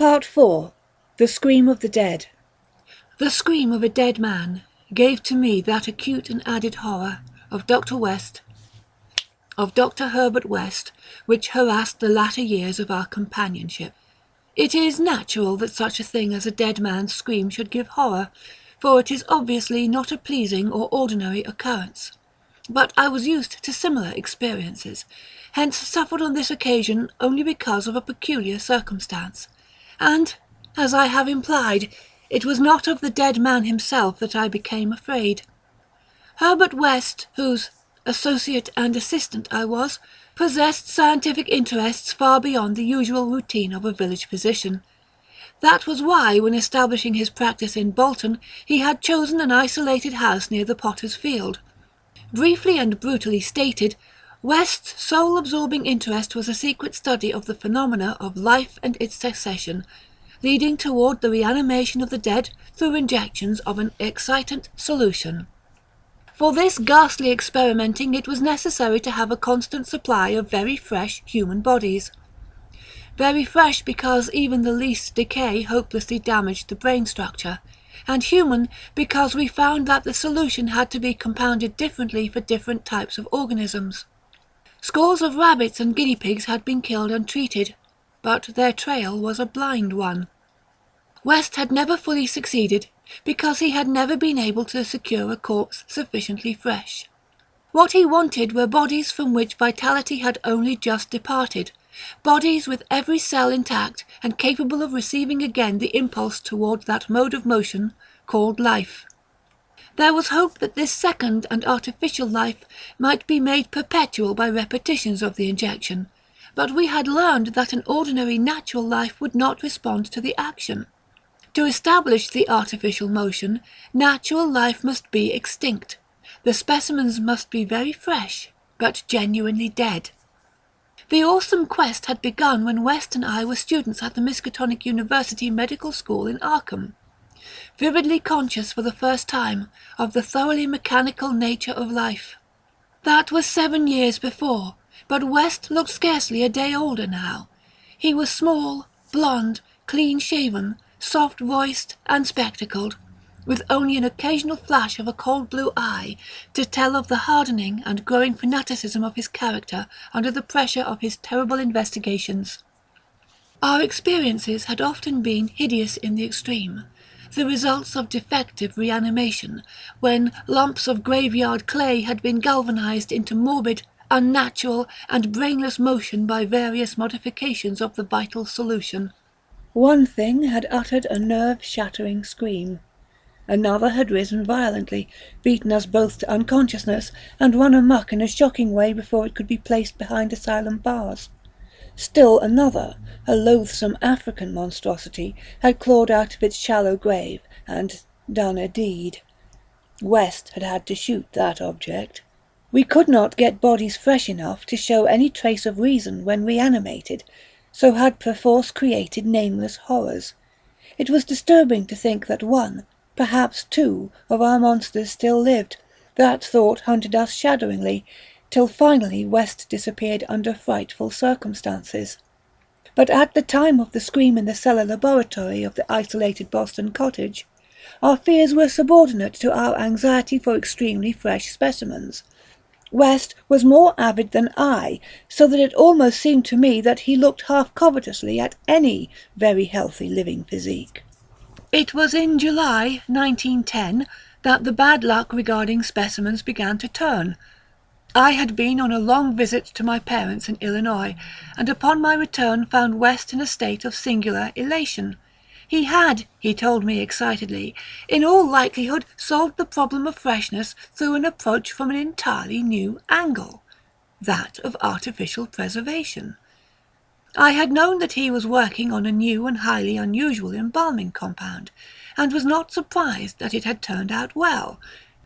Part 4. The Scream of the Dead. The scream of a dead man gave to me that acute and added horror of Dr. Herbert West, which harassed the latter years of our companionship. It is natural that such a thing as a dead man's scream should give horror, for it is obviously not a pleasing or ordinary occurrence. But I was used to similar experiences, hence suffered on this occasion only because of a peculiar circumstance, and, as I have implied, it was not of the dead man himself that I became afraid. Herbert West, whose associate and assistant I was, possessed scientific interests far beyond the usual routine of a village physician. That was why, when establishing his practice in Bolton, he had chosen an isolated house near the Potter's Field. Briefly and brutally stated, West's sole absorbing interest was a secret study of the phenomena of life and its succession, leading toward the reanimation of the dead through injections of an excitant solution. For this ghastly experimenting it was necessary to have a constant supply of very fresh human bodies. Very fresh because even the least decay hopelessly damaged the brain structure, and human because we found that the solution had to be compounded differently for different types of organisms. Scores of rabbits and guinea pigs had been killed and treated, but their trail was a blind one. West had never fully succeeded because he had never been able to secure a corpse sufficiently fresh. What he wanted were bodies from which vitality had only just departed, bodies with every cell intact and capable of receiving again the impulse toward that mode of motion called life. There was hope that this second and artificial life might be made perpetual by repetitions of the injection, but we had learned that an ordinary natural life would not respond to the action. To establish the artificial motion, natural life must be extinct. The specimens must be very fresh, but genuinely dead. The awesome quest had begun when West and I were students at the Miskatonic University Medical School in Arkham, vividly conscious for the first time of the thoroughly mechanical nature of life. That was 7 years before, but West looked scarcely a day older now. He was small, blond, clean-shaven, soft-voiced and spectacled, with only an occasional flash of a cold blue eye to tell of the hardening and growing fanaticism of his character under the pressure of his terrible investigations. Our experiences had often been hideous in the extreme, the results of defective reanimation, when lumps of graveyard clay had been galvanized into morbid, unnatural, and brainless motion by various modifications of the vital solution. One thing had uttered a nerve-shattering scream. Another had risen violently, beaten us both to unconsciousness, and run amuck in a shocking way before it could be placed behind asylum bars. Still another, a loathsome African monstrosity, had clawed out of its shallow grave and done a deed. West had had to shoot that object. We could not get bodies fresh enough to show any trace of reason when reanimated, so had perforce created nameless horrors. It was disturbing to think that one, perhaps two, of our monsters still lived. That thought hunted us shadowingly, till finally West disappeared under frightful circumstances. But at the time of the scream in the cellar laboratory of the isolated Boston cottage, our fears were subordinate to our anxiety for extremely fresh specimens. West was more avid than I, so that it almost seemed to me that he looked half covetously at any very healthy living physique. It was in July 1910 that the bad luck regarding specimens began to turn. I had been on a long visit to my parents in Illinois, and upon my return found West in a state of singular elation. He had, he told me excitedly, in all likelihood solved the problem of freshness through an approach from an entirely new angle, that of artificial preservation. I had known that he was working on a new and highly unusual embalming compound, and was not surprised that it had turned out well,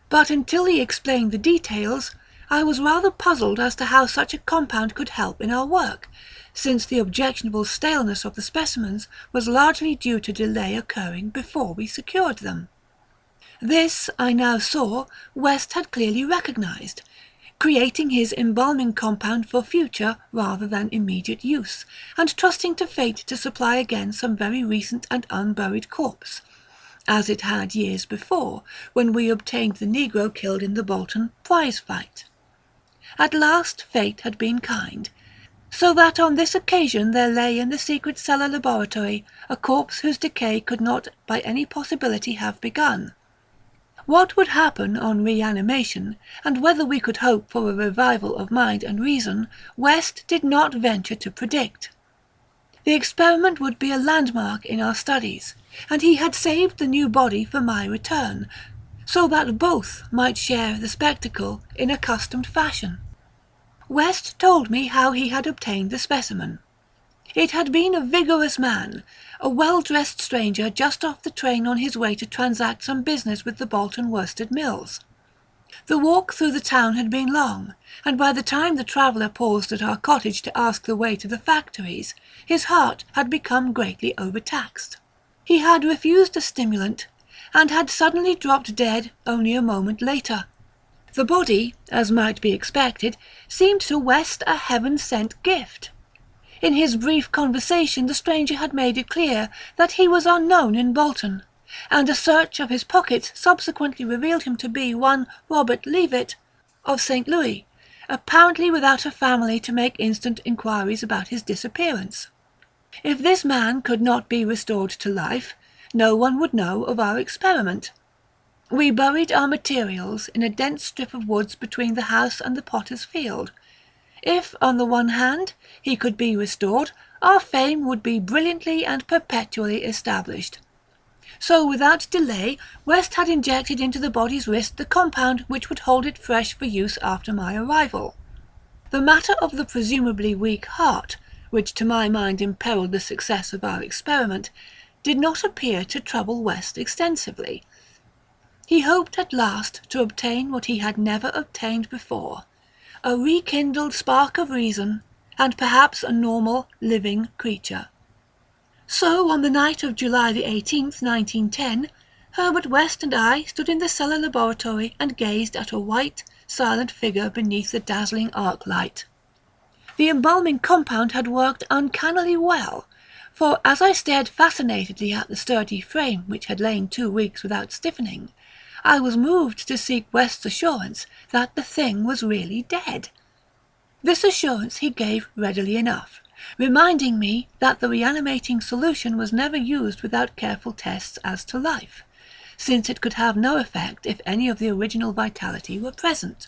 but until he explained the details, I was rather puzzled as to how such a compound could help in our work, since the objectionable staleness of the specimens was largely due to delay occurring before we secured them. This, I now saw, West had clearly recognized. creating his embalming compound for future rather than immediate use, and trusting to fate to supply again some very recent and unburied corpse, as it had years before, when we obtained the negro killed in the Bolton prize fight. At last fate had been kind, so that on this occasion there lay in the secret cellar laboratory a corpse whose decay could not by any possibility have begun. What would happen on reanimation, and whether we could hope for a revival of mind and reason, West did not venture to predict. The experiment would be a landmark in our studies, and he had saved the new body for my return, so that both might share the spectacle in accustomed fashion. West told me how he had obtained the specimen. It had been a vigorous man, a well-dressed stranger just off the train on his way to transact some business with the Bolton worsted mills. The walk through the town had been long, and by the time the traveller paused at our cottage to ask the way to the factories, his heart had become greatly overtaxed. He had refused a stimulant, and had suddenly dropped dead only a moment later. The body, as might be expected, seemed to West a heaven-sent gift. In his brief conversation the stranger had made it clear that he was unknown in Bolton, and a search of his pockets subsequently revealed him to be one Robert Leavitt of St. Louis, apparently without a family to make instant inquiries about his disappearance. If this man could not be restored to life, no one would know of our experiment. We buried our materials in a dense strip of woods between the house and the potter's field. If, on the one hand, he could be restored, our fame would be brilliantly and perpetually established. So without delay, West had injected into the body's wrist the compound which would hold it fresh for use after my arrival. The matter of the presumably weak heart, which to my mind imperilled the success of our experiment, did not appear to trouble West extensively. He hoped at last to obtain what he had never obtained before, a rekindled spark of reason, and perhaps a normal, living creature. So on the night of July the 18th, 1910, Herbert West and I stood in the cellar laboratory and gazed at a white, silent figure beneath the dazzling arc light. The embalming compound had worked uncannily well, for as I stared fascinatedly at the sturdy frame which had lain 2 weeks without stiffening, I was moved to seek West's assurance that the thing was really dead. This assurance he gave readily enough, reminding me that the reanimating solution was never used without careful tests as to life, since it could have no effect if any of the original vitality were present.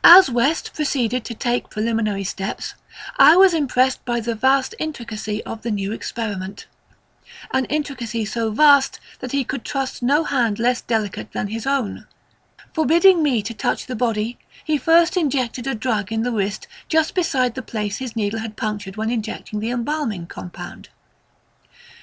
As West proceeded to take preliminary steps, I was impressed by the vast intricacy of the new experiment. An intricacy so vast that he could trust no hand less delicate than his own. Forbidding me to touch the body, he first injected a drug in the wrist just beside the place his needle had punctured when injecting the embalming compound.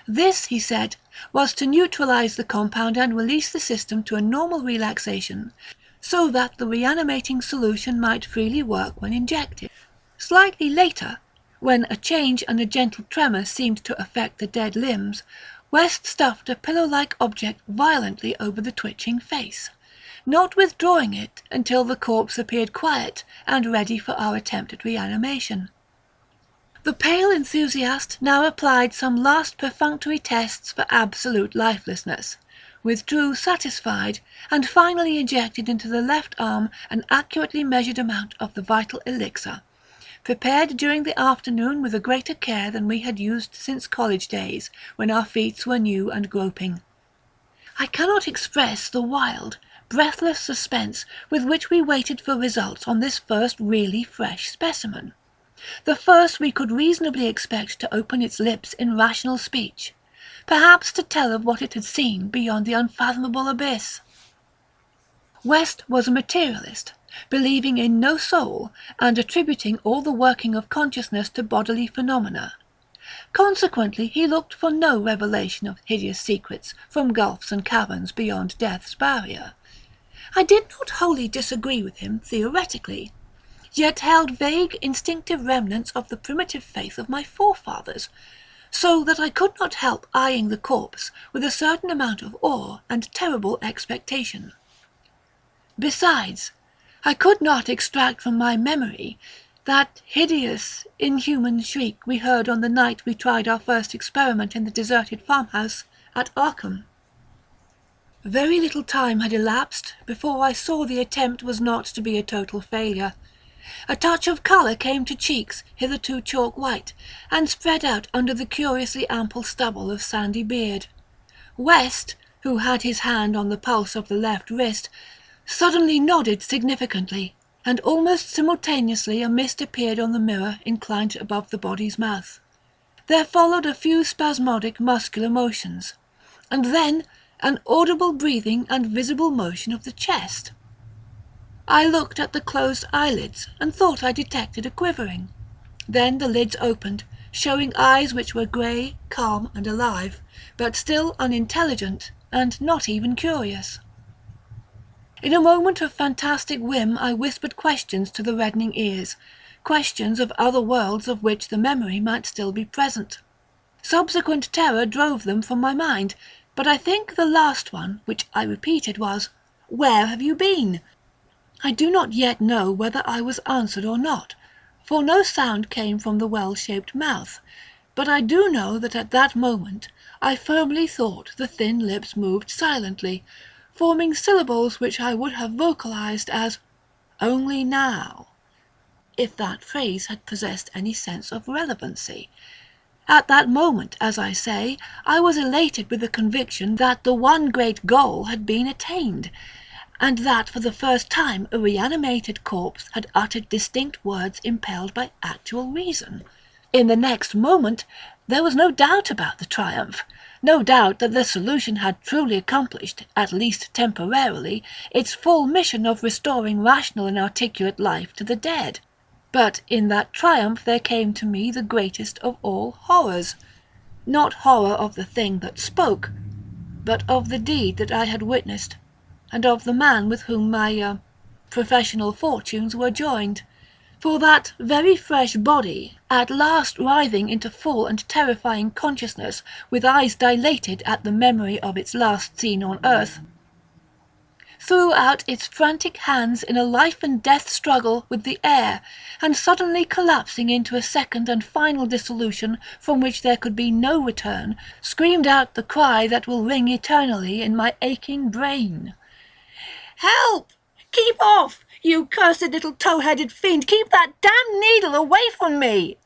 This, he said, was to neutralize the compound and release the system to a normal relaxation, so that the reanimating solution might freely work when injected. Slightly later, when a change and a gentle tremor seemed to affect the dead limbs, West stuffed a pillow-like object violently over the twitching face, not withdrawing it until the corpse appeared quiet and ready for our attempt at reanimation. The pale enthusiast now applied some last perfunctory tests for absolute lifelessness, withdrew satisfied, and finally injected into the left arm an accurately measured amount of the vital elixir, prepared during the afternoon with a greater care than we had used since college days, when our feet were new and groping. I cannot express the wild, breathless suspense with which we waited for results on this first really fresh specimen, the first we could reasonably expect to open its lips in rational speech, perhaps to tell of what it had seen beyond the unfathomable abyss. West was a materialist, believing in no soul, and attributing all the working of consciousness to bodily phenomena. Consequently, he looked for no revelation of hideous secrets from gulfs and caverns beyond death's barrier. I did not wholly disagree with him theoretically, yet held vague, instinctive remnants of the primitive faith of my forefathers, so that I could not help eyeing the corpse with a certain amount of awe and terrible expectation. Besides, I could not extract from my memory that hideous, inhuman shriek we heard on the night we tried our first experiment in the deserted farmhouse at Arkham. Very little time had elapsed before I saw the attempt was not to be a total failure. A touch of colour came to cheeks hitherto chalk white, and spread out under the curiously ample stubble of sandy beard. West, who had his hand on the pulse of the left wrist, suddenly nodded significantly, and almost simultaneously a mist appeared on the mirror inclined above the body's mouth. There followed a few spasmodic muscular motions, and then an audible breathing and visible motion of the chest. I looked at the closed eyelids and thought I detected a quivering. Then the lids opened, showing eyes which were grey, calm, and alive, but still unintelligent and not even curious. In a moment of fantastic whim I whispered questions to the reddening ears, questions of other worlds of which the memory might still be present. Subsequent terror drove them from my mind, but I think the last one, which I repeated, was, "Where have you been?" I do not yet know whether I was answered or not, for no sound came from the well-shaped mouth, but I do know that at that moment I firmly thought the thin lips moved silently, forming syllables which I would have vocalized as "only now," if that phrase had possessed any sense of relevancy. At that moment, as I say, I was elated with the conviction that the one great goal had been attained, and that for the first time a reanimated corpse had uttered distinct words impelled by actual reason. In the next moment there was no doubt about the triumph, no doubt that the solution had truly accomplished, at least temporarily, its full mission of restoring rational and articulate life to the dead. But in that triumph there came to me the greatest of all horrors, not horror of the thing that spoke, but of the deed that I had witnessed, and of the man with whom my professional fortunes were joined. For that very fresh body, at last writhing into full and terrifying consciousness, with eyes dilated at the memory of its last scene on earth, threw out its frantic hands in a life-and-death struggle with the air, and suddenly collapsing into a second and final dissolution from which there could be no return, screamed out the cry that will ring eternally in my aching brain. "Help! Keep off! You cursed little tow-headed fiend! Keep that damned needle away from me!"